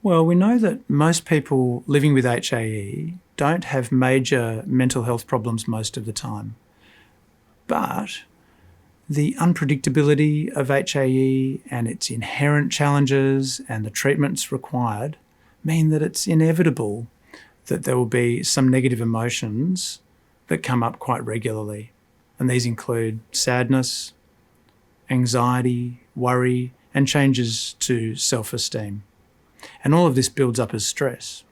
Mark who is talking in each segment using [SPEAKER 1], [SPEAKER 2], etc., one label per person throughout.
[SPEAKER 1] Well, we know that most people living with HAE don't have major mental health problems most of the time. But the unpredictability of HAE and its inherent challenges and the treatments required mean that it's inevitable that there will be some negative emotions that come up quite regularly. And these include sadness, anxiety, worry, and changes to self-esteem. And all of this builds up as stress.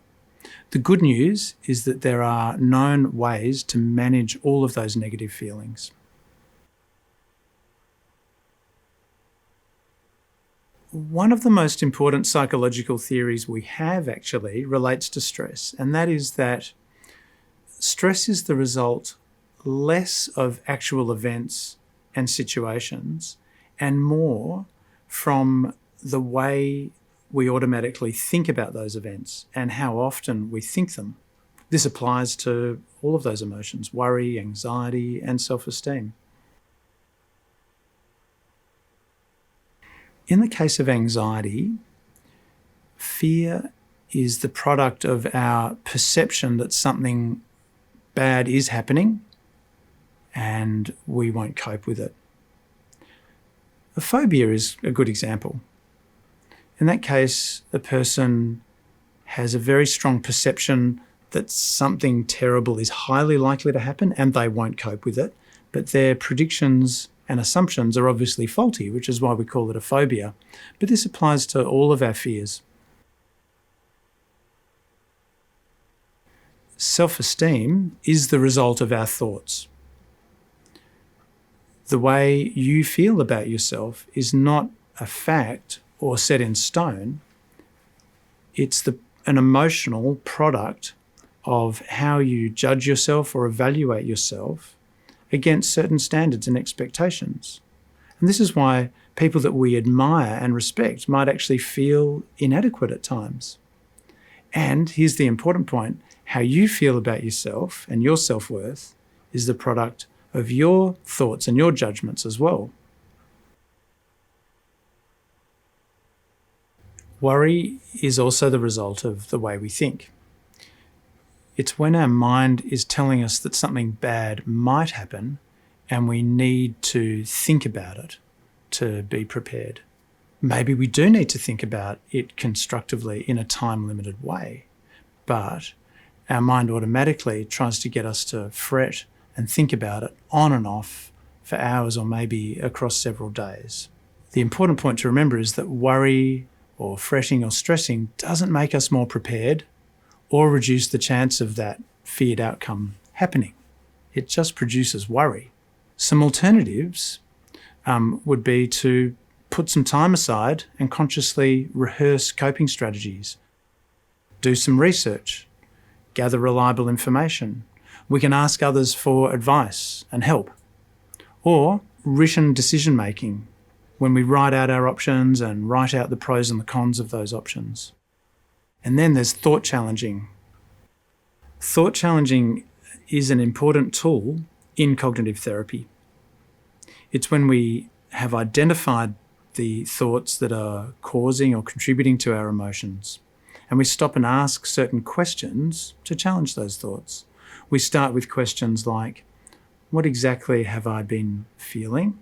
[SPEAKER 1] The good news is that there are known ways to manage all of those negative feelings. One of the most important psychological theories we have actually relates to stress, and that is that stress is the result less of actual events and situations and more from the way we automatically think about those events and how often we think them. This applies to all of those emotions: worry, anxiety, and self-esteem. In the case of anxiety, fear is the product of our perception that something bad is happening and we won't cope with it. A phobia is a good example. In that case, the person has a very strong perception that something terrible is highly likely to happen and they won't cope with it, but their predictions and assumptions are obviously faulty, which is why we call it a phobia. But this applies to all of our fears. Self-esteem is the result of our thoughts. The way you feel about yourself is not a fact or set in stone. It's an emotional product of how you judge yourself or evaluate yourself against certain standards and expectations. And this is why people that we admire and respect might actually feel inadequate at times. And here's the important point: how you feel about yourself and your self-worth is the product of your thoughts and your judgments as well. Worry is also the result of the way we think. It's when our mind is telling us that something bad might happen and we need to think about it to be prepared. Maybe we do need to think about it constructively in a time-limited way, but our mind automatically tries to get us to fret and think about it on and off for hours or maybe across several days. The important point to remember is that worry or fretting or stressing doesn't make us more prepared or reduce the chance of that feared outcome happening. It just produces worry. Some alternatives would be to put some time aside and consciously rehearse coping strategies. Do some research, gather reliable information. We can ask others for advice and help. Or written decision-making, when we write out our options and write out the pros and the cons of those options. And then there's thought challenging. Thought challenging is an important tool in cognitive therapy. It's when we have identified the thoughts that are causing or contributing to our emotions, and we stop and ask certain questions to challenge those thoughts. We start with questions like, what exactly have I been feeling?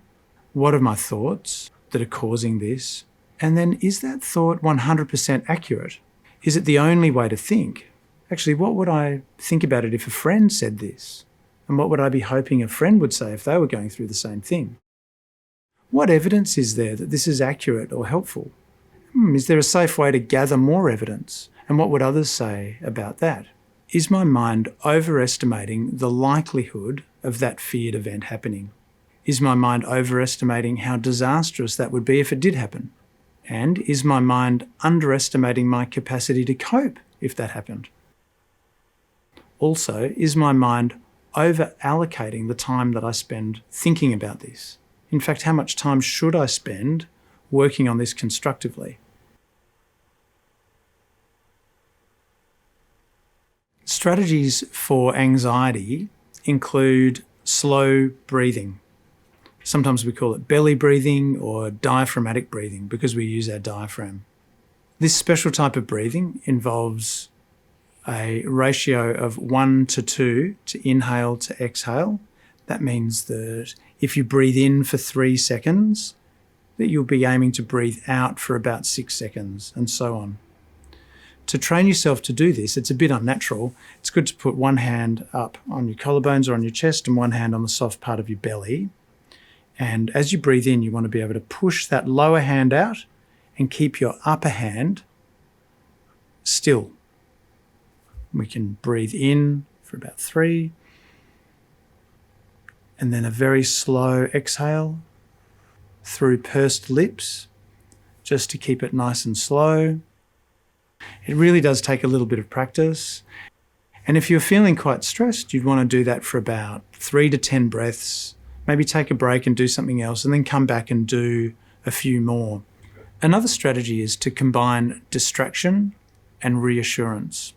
[SPEAKER 1] What are my thoughts that are causing this? And then, is that thought 100% accurate? Is it the only way to think? Actually, what would I think about it if a friend said this? And what would I be hoping a friend would say if they were going through the same thing? What evidence is there that this is accurate or helpful? Is there a safe way to gather more evidence? And what would others say about that? Is my mind overestimating the likelihood of that feared event happening? Is my mind overestimating how disastrous that would be if it did happen? And is my mind underestimating my capacity to cope if that happened? Also, is my mind over-allocating the time that I spend thinking about this? In fact, how much time should I spend working on this constructively? Strategies for anxiety include slow breathing. Sometimes we call it belly breathing or diaphragmatic breathing because we use our diaphragm. This special type of breathing involves a ratio of 1 to 2 to inhale to exhale. That means that if you breathe in for 3 seconds, that you'll be aiming to breathe out for about 6 seconds, and so on. To train yourself to do this, it's a bit unnatural. It's good to put one hand up on your collarbones or on your chest and one hand on the soft part of your belly. And as you breathe in, you want to be able to push that lower hand out and keep your upper hand still. We can breathe in for about 3, and then a very slow exhale through pursed lips, just to keep it nice and slow. It really does take a little bit of practice. And if you're feeling quite stressed, you'd want to do that for about 3 to 10 breaths, maybe take a break and do something else, and then come back and do a few more. Another strategy is to combine distraction and reassurance.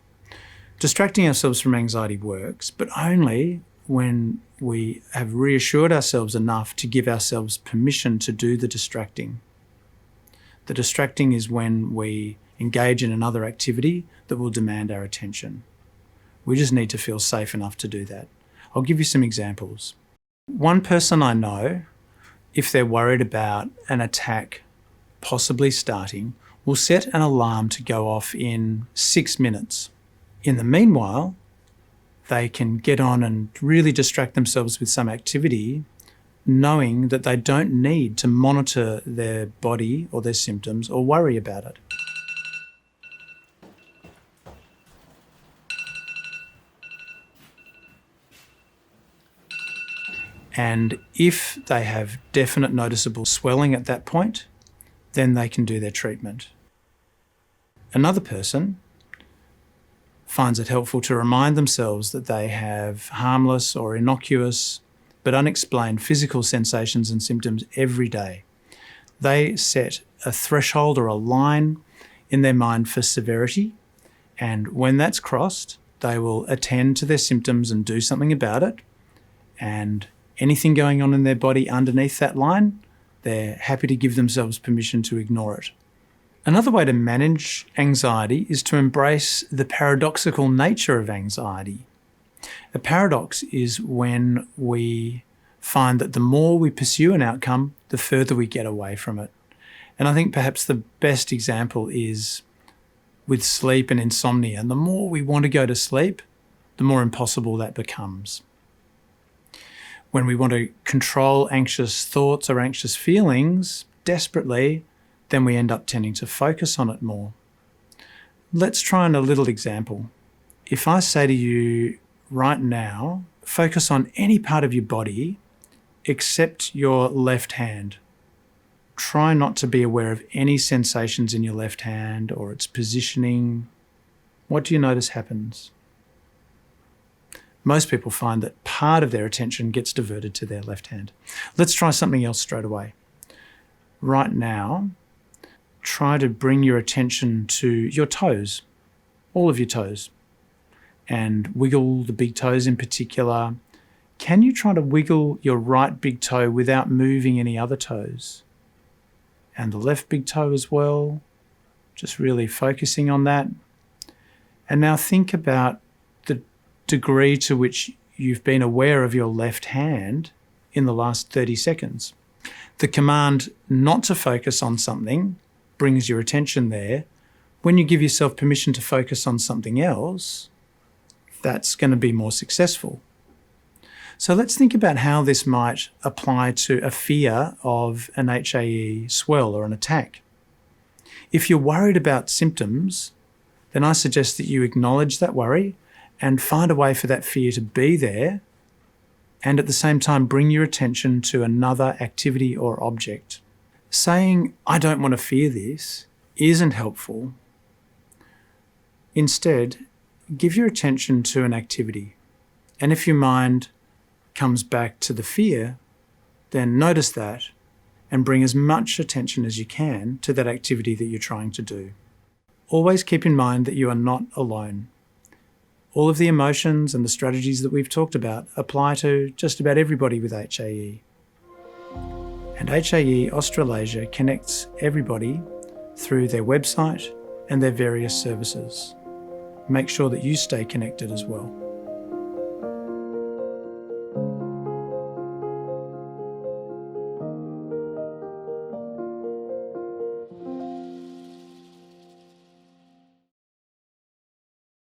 [SPEAKER 1] Distracting ourselves from anxiety works, but only when we have reassured ourselves enough to give ourselves permission to do the distracting. The distracting is when we engage in another activity that will demand our attention. We just need to feel safe enough to do that. I'll give you some examples. One person I know, if they're worried about an attack possibly starting, will set an alarm to go off in 6 minutes. In the meanwhile, they can get on and really distract themselves with some activity, knowing that they don't need to monitor their body or their symptoms or worry about it. And if they have definite noticeable swelling at that point, then they can do their treatment. Another person finds it helpful to remind themselves that they have harmless or innocuous but unexplained physical sensations and symptoms every day. They set a threshold or a line in their mind for severity, and when that's crossed, they will attend to their symptoms and do something about it. And anything going on in their body underneath that line, they're happy to give themselves permission to ignore it. Another way to manage anxiety is to embrace the paradoxical nature of anxiety. A paradox is when we find that the more we pursue an outcome, the further we get away from it. And I think perhaps the best example is with sleep and insomnia. And the more we want to go to sleep, the more impossible that becomes. When we want to control anxious thoughts or anxious feelings desperately, then we end up tending to focus on it more. Let's try a little example. If I say to you right now, focus on any part of your body except your left hand. Try not to be aware of any sensations in your left hand or its positioning. What do you notice happens? Most people find that part of their attention gets diverted to their left hand. Let's try something else straight away. Right now, try to bring your attention to your toes, all of your toes, and wiggle the big toes in particular. Can you try to wiggle your right big toe without moving any other toes? And the left big toe as well, just really focusing on that. And now think about the degree to which you've been aware of your left hand in the last 30 seconds. The command not to focus on something brings your attention there. When you give yourself permission to focus on something else, that's going to be more successful. So let's think about how this might apply to a fear of an HAE swell or an attack. If you're worried about symptoms, then I suggest that you acknowledge that worry and find a way for that fear to be there, and at the same time bring your attention to another activity or object. Saying, I don't want to fear this, isn't helpful. Instead, give your attention to an activity. And if your mind comes back to the fear, then notice that and bring as much attention as you can to that activity that you're trying to do. Always keep in mind that you are not alone. All of the emotions and the strategies that we've talked about apply to just about everybody with HAE. And HAE Australasia connects everybody through their website and their various services. Make sure that you stay connected as well.